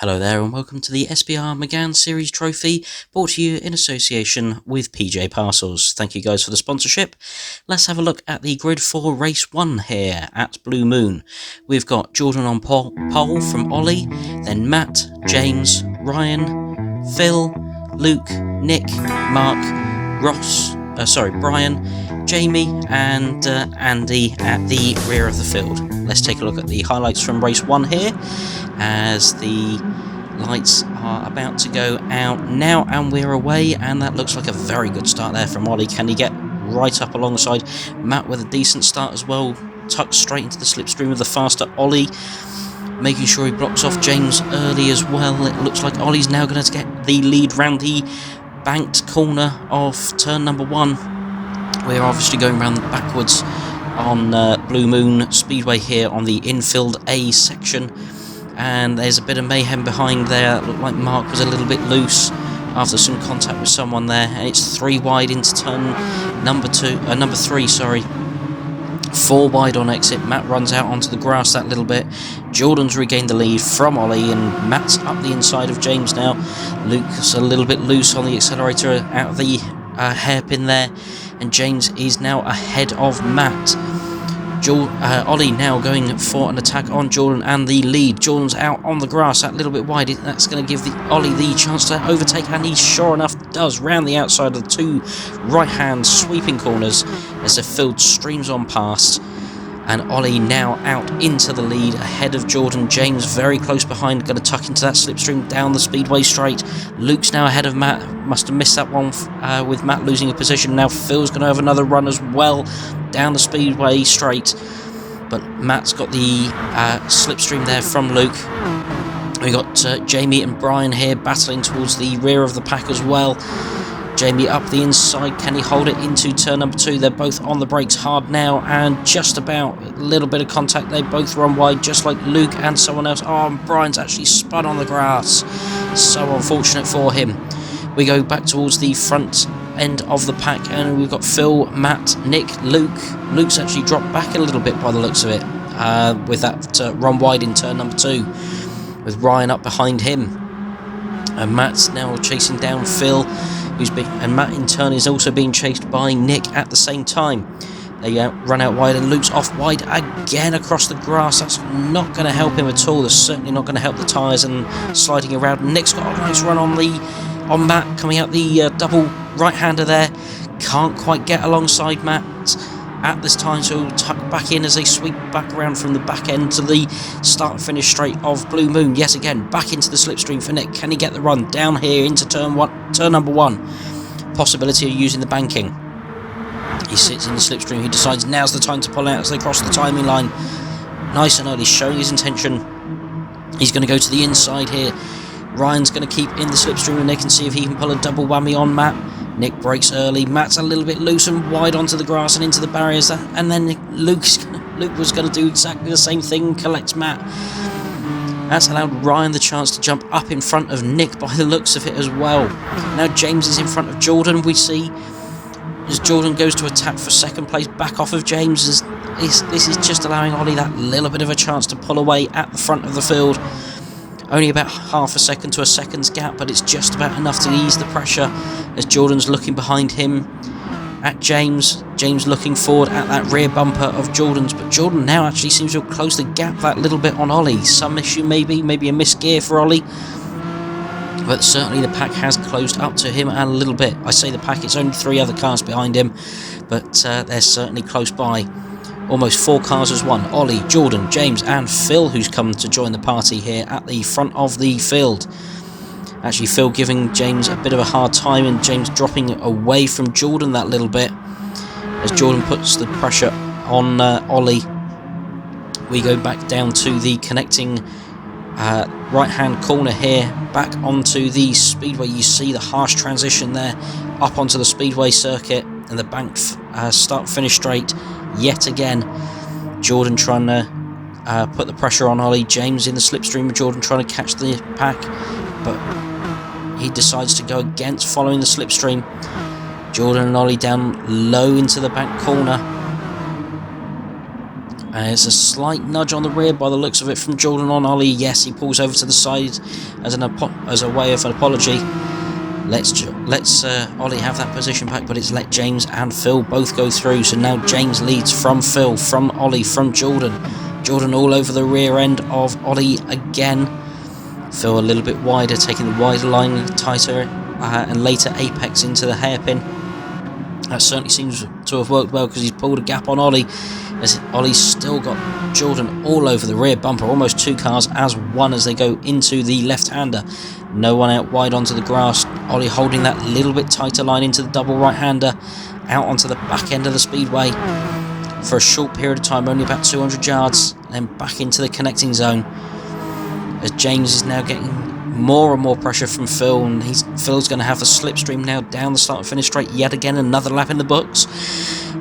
Hello there and welcome to the SBR Megane Series Trophy, brought to you in association with PJ Parcels. Thank you guys for the sponsorship. Let's have a look at the grid for race 1 here at Blue Moon. We've got Jordan on pole from Ollie, then Matt, James, Ryan, Phil, Luke, Nick, Mark, Brian, Jamie and Andy at the rear of the field. Let's take a look at the highlights from race 1 here, as the lights are about to go out now and we're away, and that looks like a very good start there from Ollie. Can he get right up alongside Matt with a decent start as well, tucked straight into the slipstream of the faster Ollie, making sure he blocks off James early as well. It looks like Ollie's now going to get the lead round the banked corner of turn number 1. We're obviously going round backwards on Blue Moon Speedway here on the infield A section, and there's a bit of mayhem behind there. It looked like Mark was a little bit loose after some contact with someone there, and it's 3 wide into turn number 3, sorry. 4 wide on exit. Matt runs out onto the grass that little bit. Jordan's regained the lead from Ollie, and Matt's up the inside of James now. Luke's a little bit loose on the accelerator out of the hairpin there, and James is now ahead of Matt. Ollie now going for an attack on Jordan and the lead. Jordan's out on the grass that little bit wide. That's going to give Ollie the chance to overtake, and he sure enough does, round the outside of the 2 right-hand sweeping corners as the field streams on past. And Ollie now out into the lead ahead of Jordan. James very close behind, going to tuck into that slipstream down the speedway straight. Luke's now ahead of Matt. Must have missed that one with Matt losing a position. Now Phil's going to have another run as well down the speedway straight. But Matt's got the slipstream there from Luke. We got Jamie and Brian here battling towards the rear of the pack as well. Jamie up the inside, can he hold it into turn number 2? They're both on the brakes hard now, and just about a little bit of contact. They both run wide, just like Luke and someone else. Oh, and Brian's actually spun on the grass. So unfortunate for him. We go back towards the front end of the pack, and we've got Phil, Matt, Nick, Luke. Luke's actually dropped back a little bit by the looks of it, with that run wide in turn number 2, with Ryan up behind him. And Matt's now chasing down Phil, and Matt in turn is also being chased by Nick at the same time. They run out wide, and Luke's off wide again across the grass. That's not going to help him at all. That's certainly not going to help the tyres and sliding around. Nick's got a nice run on Matt, coming out the double right-hander there. Can't quite get alongside Matt at this time, so he'll tuck back in as they sweep back around from the back end to the start and finish straight of Blue Moon. Yet again, back into the slipstream for Nick. Can he get the run down here into turn number 1? Possibility of using the banking. He sits in the slipstream. He decides now's the time to pull out as they cross the timing line. Nice and early, showing his intention. He's going to go to the inside here. Ryan's going to keep in the slipstream, and Nick can see if he can pull a double whammy on Matt. Nick breaks early. Matt's a little bit loose and wide onto the grass and into the barriers. And then Luke was going to do exactly the same thing, collects Matt. That's allowed Ryan the chance to jump up in front of Nick by the looks of it as well. Now James is in front of Jordan, we see, as Jordan goes to attack for second place back off of James. This is just allowing Ollie that little bit of a chance to pull away at the front of the field. Only about half a second to a second's gap, but it's just about enough to ease the pressure as Jordan's looking behind him at James. James looking forward at that rear bumper of Jordan's, but Jordan now actually seems to have closed the gap that little bit on Ollie. Some issue maybe a missed gear for Ollie, but certainly the pack has closed up to him a little bit. I say the pack, it's only 3 other cars behind him, but they're certainly close by. Almost 4 cars as one. Ollie, Jordan, James and Phil, who's come to join the party here at the front of the field. Actually, Phil giving James a bit of a hard time, and James dropping away from Jordan that little bit as Jordan puts the pressure on Ollie. We go back down to the connecting right-hand corner here, back onto the speedway. You see the harsh transition there, up onto the speedway circuit, and the banked start-finish straight yet again. Jordan trying to put the pressure on Ollie. James in the slipstream of Jordan trying to catch the pack, but he decides to go against following the slipstream. Jordan and Ollie down low into the back corner, There's a slight nudge on the rear by the looks of it from Jordan on Ollie. Yes, he pulls over to the side as a way of an apology. Let's Ollie have that position back, but it's let James and Phil both go through. So now James leads from Phil, from Ollie, from Jordan. Jordan all over the rear end of Ollie again. Phil a little bit wider, taking the wider line, tighter and later apex into the hairpin. That certainly seems to have worked well because he's pulled a gap on Ollie, as Ollie's still got Jordan all over the rear bumper, almost 2 cars as one as they go into the left-hander. No one out wide onto the grass. Ollie holding that little bit tighter line into the double right-hander, out onto the back end of the speedway for a short period of time, only about 200 yards, then back into the connecting zone. As James is now getting more and more pressure from Phil, and Phil's going to have the slipstream now down the start and finish straight yet again. Another lap in the books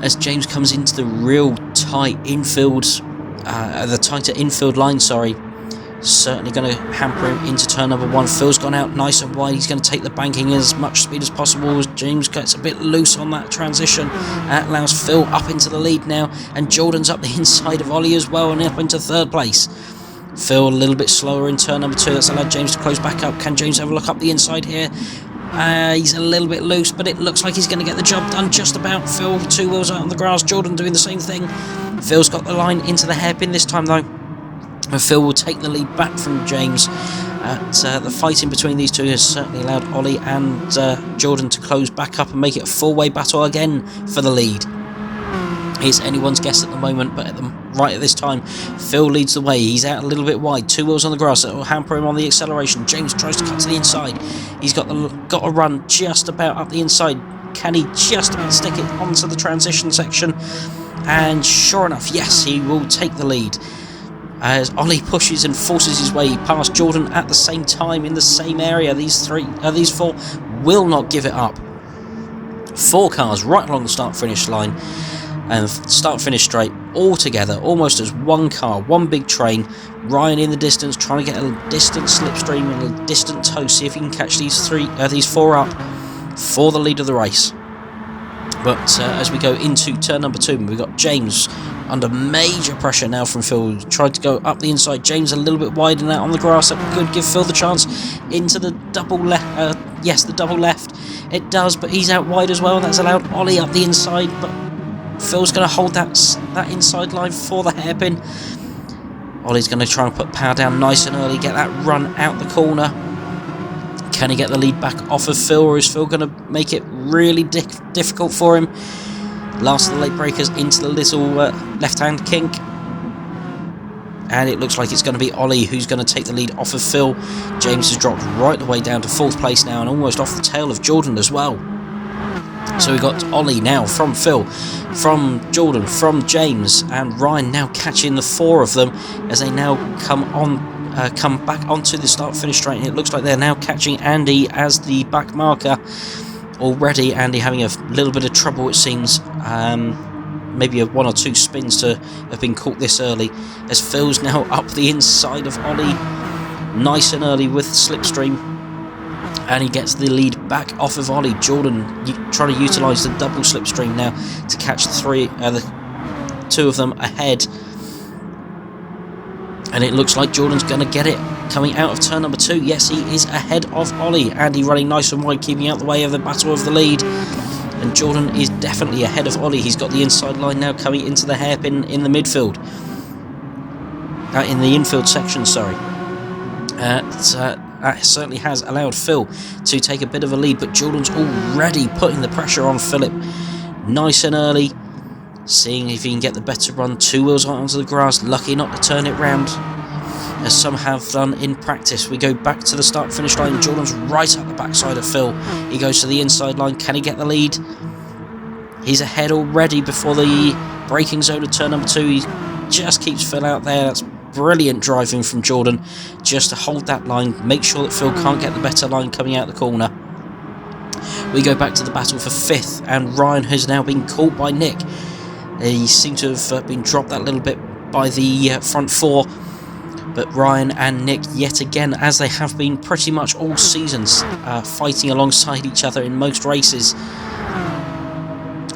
as James comes into the real tight infield, the tighter infield line, certainly going to hamper him into turn number 1. Phil's gone out nice and wide. He's going to take the banking in as much speed as possible as James gets a bit loose on that transition. That allows Phil up into the lead now, and Jordan's up the inside of Ollie as well and up into 3rd place. Phil a little bit slower in turn number 2. That's allowed James to close back up. Can James have a look up the inside here? He's a little bit loose, but it looks like he's going to get the job done just about. Phil, 2 wheels out on the grass. Jordan doing the same thing. Phil's got the line into the hairpin this time though. And Phil will take the lead back from James. The fighting between these two has certainly allowed Ollie and Jordan to close back up and make it a 4-way battle again for the lead. It's anyone's guess at the moment, but right at this time, Phil leads the way. He's out a little bit wide, 2 wheels on the grass. It will hamper him on the acceleration. James tries to cut to the inside. He's got to run just about up the inside. Can he just about stick it onto the transition section? And sure enough, yes, he will take the lead. As Ollie pushes and forces his way past Jordan at the same time in the same area. These 4 will not give it up. 4 cars right along the start-finish line. And start-finish straight, all together, almost as 1 car, 1 big train. Ryan in the distance, trying to get a distant slipstream and a distant toe, see if he can catch these 4 up for the lead of the race. But as we go into turn number 2, we've got James under major pressure now from Phil. Tried to go up the inside. James a little bit wide and out on the grass. That could give Phil the chance into the double left. Yes, the double left. It does, but he's out wide as well, and that's allowed Ollie up the inside. But Phil's going to hold that inside line for the hairpin. Ollie's going to try and put power down nice and early, get that run out the corner. Can he get the lead back off of Phil, or is Phil going to make it really difficult for him? Last of the late breakers into the little left-hand kink. And it looks like it's going to be Ollie who's going to take the lead off of Phil. James has dropped right the way down to 4th place now and almost off the tail of Jordan as well. So we've got Ollie now from Phil, from Jordan, from James, and Ryan now catching the 4 of them as they now come back onto the start-finish straight. And it looks like they're now catching Andy as the back marker. Already Andy having a little bit of trouble, it seems. Maybe 1 or 2 spins to have been caught this early, as Phil's now up the inside of Ollie nice and early with slipstream, and he gets the lead back off of Ollie. Jordan trying to utilise the double slipstream now to catch the 2 of them ahead, and it looks like Jordan's going to get it coming out of turn number 2. Yes, he is ahead of Ollie. Andy running nice and wide, keeping out the way of the battle of the lead. And Jordan is definitely ahead of Ollie. He's got the inside line now coming into the hairpin in the midfield. In the infield section, sorry. That certainly has allowed Phil to take a bit of a lead, but Jordan's already putting the pressure on Philip nice and early, seeing if he can get the better run. 2 wheels onto the grass, lucky not to turn it round, as some have done in practice. We go back to the start-finish line. Jordan's right at the backside of Phil. He goes to the inside line. Can he get the lead? He's ahead already before the braking zone of turn number 2. He just keeps Phil out there. That's brilliant driving from Jordan, just to hold that line, make sure that Phil can't get the better line coming out the corner. We go back to the battle for 5th, and Ryan has now been caught by Nick. He seemed to have been dropped that little bit by the front 4. But Ryan and Nick, yet again, as they have been pretty much all seasons, fighting alongside each other in most races.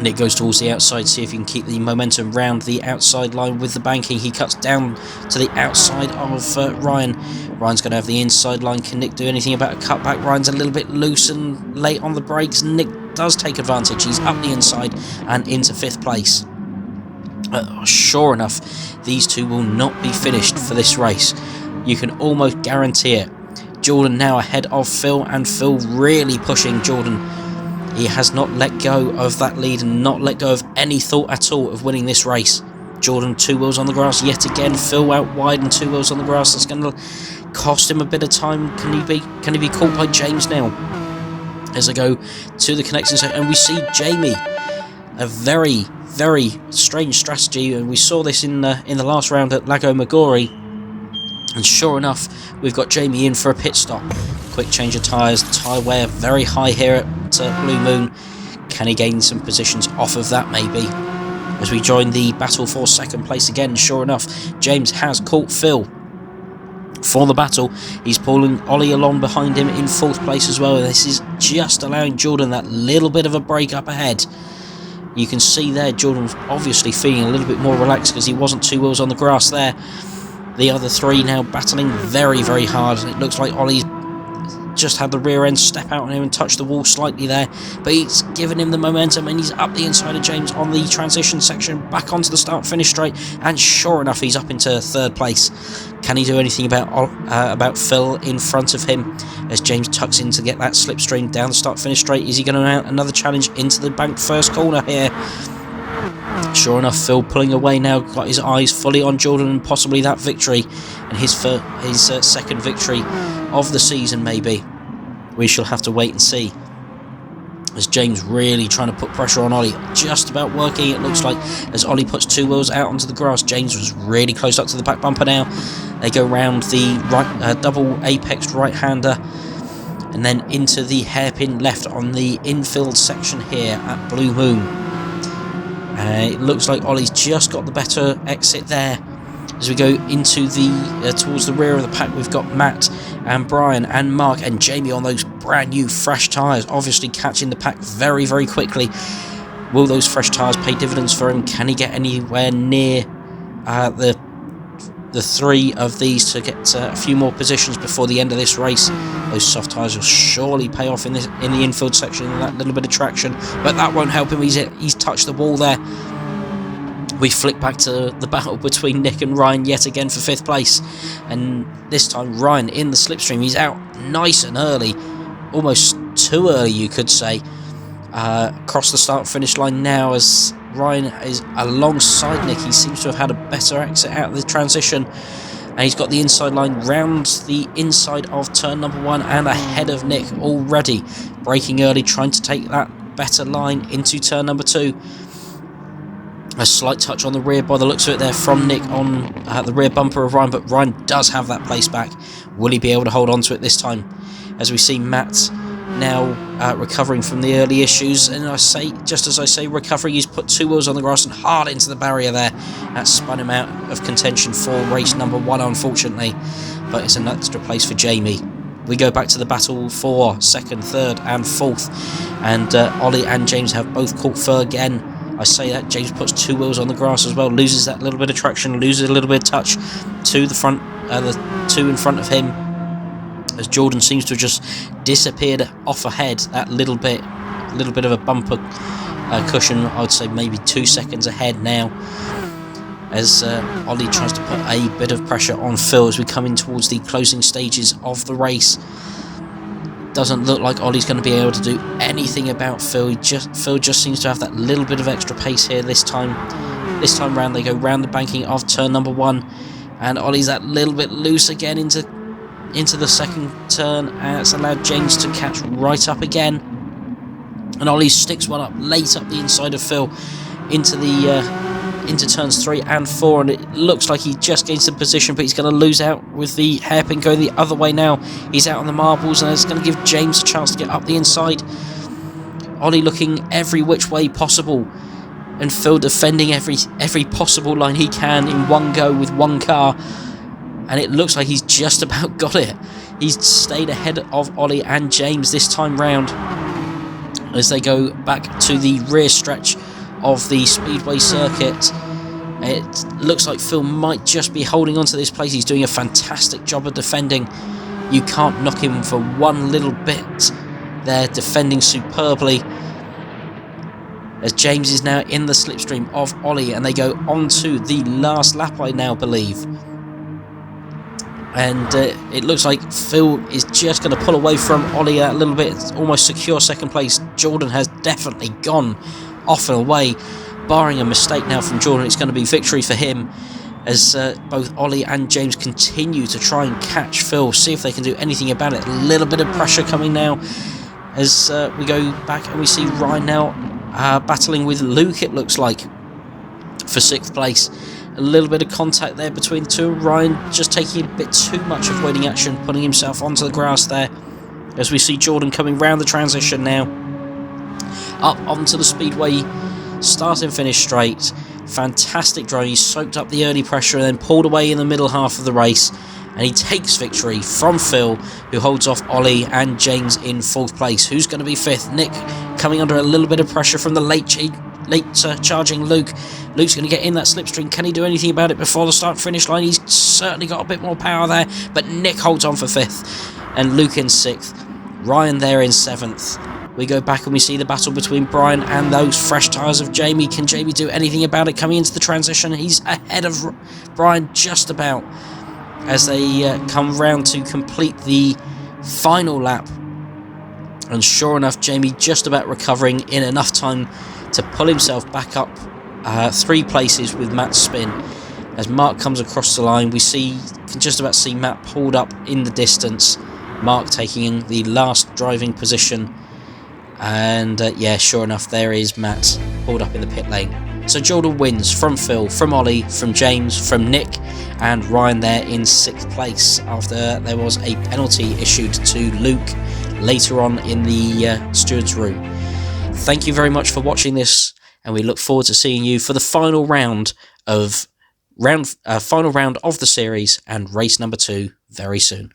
Nick goes towards the outside, see if he can keep the momentum round the outside line with the banking. He cuts down to the outside of Ryan. Ryan's going to have the inside line. Can Nick do anything about a cutback? Ryan's a little bit loose and late on the brakes. Nick does take advantage. He's up the inside and into 5th place. Sure enough, these two will not be finished for this race. You can almost guarantee it. Jordan now ahead of Phil, and Phil really pushing Jordan. He has not let go of that lead and not let go of any thought at all of winning this race. Jordan 2 wheels on the grass yet again. Phil out wide and 2 wheels on the grass. That's going to cost him a bit of time. Can he be caught by James now? As I go to the connection zone, and we see Jamie. A very, very strange strategy, and we saw this in the last round at Lago Maggiore. And sure enough, we've got Jamie in for a pit stop. Quick change of tyres. Tyre wear very high here at Blue Moon. Can he gain some positions off of that maybe? As we join the battle for 2nd place again, sure enough, James has caught Phil for the battle. He's pulling Ollie along behind him in 4th place as well. This is just allowing Jordan that little bit of a break up ahead. You can see there Jordan's obviously feeling a little bit more relaxed because he wasn't 2 wheels on the grass there. The other 3 now battling very, very hard. It looks like Ollie's just had the rear end step out on him and touch the wall slightly there, but he's given him the momentum and he's up the inside of James on the transition section, back onto the start finish straight, and sure enough he's up into 3rd place. Can he do anything about Phil in front of him as James tucks in to get that slipstream down the start finish straight? Is he going to mount another challenge into the bank first corner here? Sure enough, Phil pulling away now, got his eyes fully on Jordan and possibly that victory, and his 2nd victory of the season maybe. We shall have to wait and see. As James really trying to put pressure on Ollie, just about working it looks like, as Ollie puts 2 wheels out onto the grass. James was really close up to the back bumper now. They go round the right double apex right-hander and then into the hairpin left on the infield section here at Blue Moon. It looks like Ollie's just got the better exit there. As we go into the towards the rear of the pack, we've got Matt and Brian and Mark and Jamie on those brand new fresh tyres, obviously catching the pack very, very quickly. Will those fresh tyres pay dividends for him? Can he get anywhere near the 3 of these to get a few more positions before the end of this race? Those soft tyres will surely pay off in the infield section, and that little bit of traction, but that won't help him. He's touched the wall there. We flick back to the battle between Nick and Ryan yet again for 5th place, and this time Ryan in the slipstream. He's out nice and early, almost too early you could say. Across the start finish line now as Ryan is alongside Nick. He seems to have had a better exit out of the transition, and he's got the inside line round the inside of turn number 1 and ahead of Nick already. Braking early, trying to take that better line into turn number 2. A slight touch on the rear by the looks of it there from Nick on the rear bumper of Ryan, but Ryan does have that place back. Will he be able to hold on to it this time? As we see Matt now recovering from the early issues, and just as I say recovering, he's put 2 wheels on the grass and hard into the barrier there. That spun him out of contention for race number 1 unfortunately, but it's an extra place for Jamie. We go back to the battle for 2nd, 3rd and 4th, and Ollie and James have both caught Phil again. I say that James puts 2 wheels on the grass as well, loses that little bit of traction, loses a little bit of touch to the front, the 2 in front of him, as Jordan seems to have just disappeared off ahead. That little bit of a bumper cushion, I would say maybe 2 seconds ahead now, as Ollie tries to put a bit of pressure on Phil as we come in towards the closing stages of the race. Doesn't look like Ollie's going to be able to do anything about Phil. Phil just seems to have that little bit of extra pace here this time. This time round, they go round the banking of turn number 1, and Ollie's that little bit loose again into the 2nd turn, and it's allowed James to catch right up again. And Ollie sticks one up late up the inside of Phil into turns 3 and 4, and it looks like he just gains the position, but he's going to lose out with the hairpin going the other way now. He's out on the marbles, and it's going to give James a chance to get up the inside. Ollie looking every which way possible, and Phil defending every possible line he can in one go with one car, and it looks like he's just about got it. He's stayed ahead of Ollie and James this time round as they go back to the rear stretch of the Speedway circuit. It looks like Phil might just be holding on to this place. He's doing a fantastic job of defending. You can't knock him for one little bit. They're defending superbly, as James is now in the slipstream of Ollie, and they go on to the last lap, I now believe. And it looks like Phil is just going to pull away from Ollie a little bit, almost secure second place. Jordan has definitely gone off and away. Barring a mistake now from Jordan, it's going to be victory for him, as both Ollie and James continue to try and catch Phil, see if they can do anything about it. A little bit of pressure coming now, as we go back and we see Ryan now battling with Luke, it looks like, for 6th place. A little bit of contact there between the two. Ryan just taking a bit too much avoiding action, putting himself onto the grass there, as we see Jordan coming round the transition now, up onto the speedway, start and finish straight. Fantastic driving. He soaked up the early pressure and then pulled away in the middle half of the race, and he takes victory from Phil, who holds off Ollie and James in 4th place. Who's going to be 5th? Nick coming under a little bit of pressure from the late charging Luke. Luke's going to get in that slipstream. Can he do anything about it before the start finish line? He's certainly got a bit more power there, but Nick holds on for 5th, and Luke in 6th. Ryan there in 7th. We go back and we see the battle between Brian and those fresh tyres of Jamie. Can Jamie do anything about it coming into the transition? He's ahead of Brian just about, as they come round to complete the final lap. And sure enough, Jamie just about recovering in enough time to pull himself back up 3 places with Matt's spin. As Mark comes across the line, we can just about see Matt pulled up in the distance. Mark taking the last driving position. And yeah, sure enough, there is Matt pulled up in the pit lane. So Jordan wins from Phil, from Ollie, from James, from Nick, and Ryan there in 6th place, after there was a penalty issued to Luke later on in the steward's room. Thank you very much for watching this, and we look forward to seeing you for the final round of the series and race number 2 very soon.